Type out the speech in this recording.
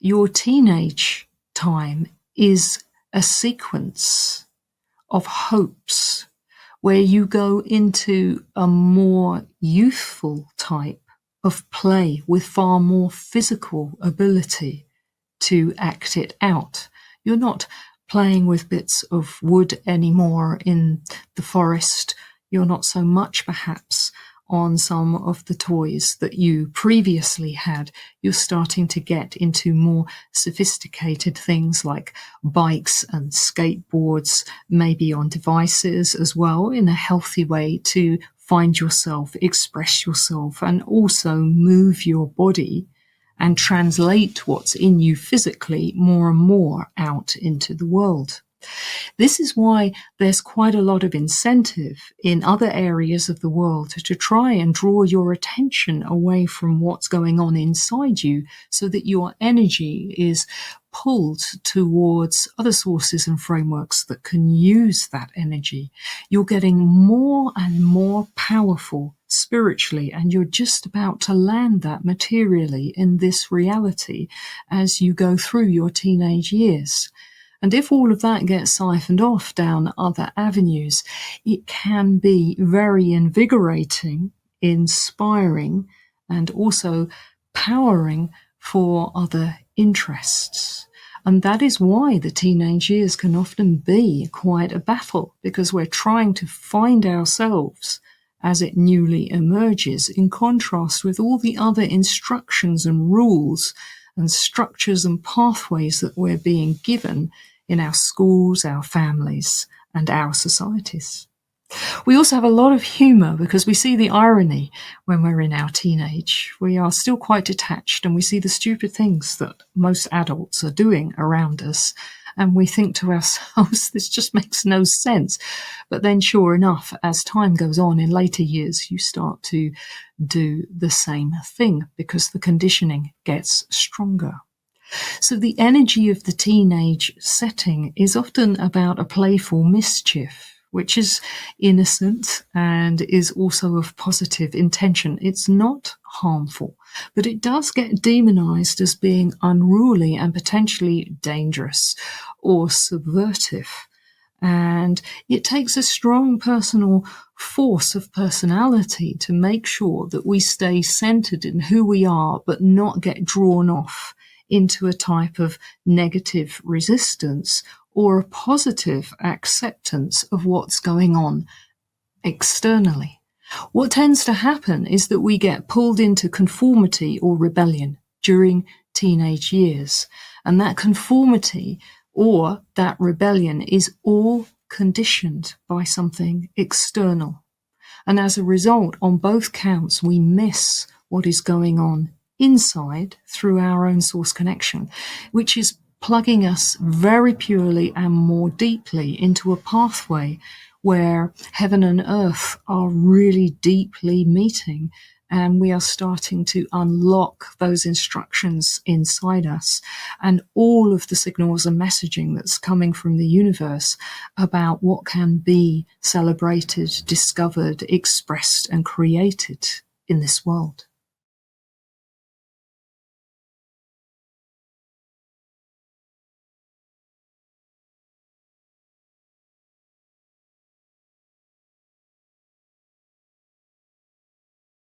Your teenage time is a sequence of hopes where you go into a more youthful type of play with far more physical ability to act it out. You're not playing with bits of wood anymore in the forest. You're not so much perhaps on some of the toys that you previously had. You're starting to get into more sophisticated things like bikes and skateboards, maybe on devices as well, in a healthy way to find yourself, express yourself, and also move your body and translate what's in you physically more and more out into the world. This is why there's quite a lot of incentive in other areas of the world to try and draw your attention away from what's going on inside you so that your energy is pulled towards other sources and frameworks that can use that energy. You're getting more and more powerful spiritually, and you're just about to land that materially in this reality as you go through your teenage years. And if all of that gets siphoned off down other avenues, it can be very invigorating, inspiring, and also powering for other interests. And that is why the teenage years can often be quite a battle, because we're trying to find ourselves as it newly emerges, in contrast with all the other instructions and rules and structures and pathways that we're being given in our schools, our families, and our societies. We also have a lot of humour because we see the irony when we're in our teenage. We are still quite detached and we see the stupid things that most adults are doing around us. And we think to ourselves, this just makes no sense. But then sure enough, as time goes on in later years, you start to do the same thing because the conditioning gets stronger. So the energy of the teenage setting is often about a playful mischief, which is innocent and is also of positive intention. It's not harmful, but it does get demonized as being unruly and potentially dangerous or subversive. And it takes a strong personal force of personality to make sure that we stay centered in who we are, but not get drawn off into a type of negative resistance or a positive acceptance of what's going on externally. What tends to happen is that we get pulled into conformity or rebellion during teenage years, and that conformity or that rebellion is all conditioned by something external. And as a result, on both counts, we miss what is going on inside through our own source connection, which is plugging us very purely and more deeply into a pathway where heaven and earth are really deeply meeting, and we are starting to unlock those instructions inside us and all of the signals and messaging that's coming from the universe about what can be celebrated, discovered, expressed, and created in this world.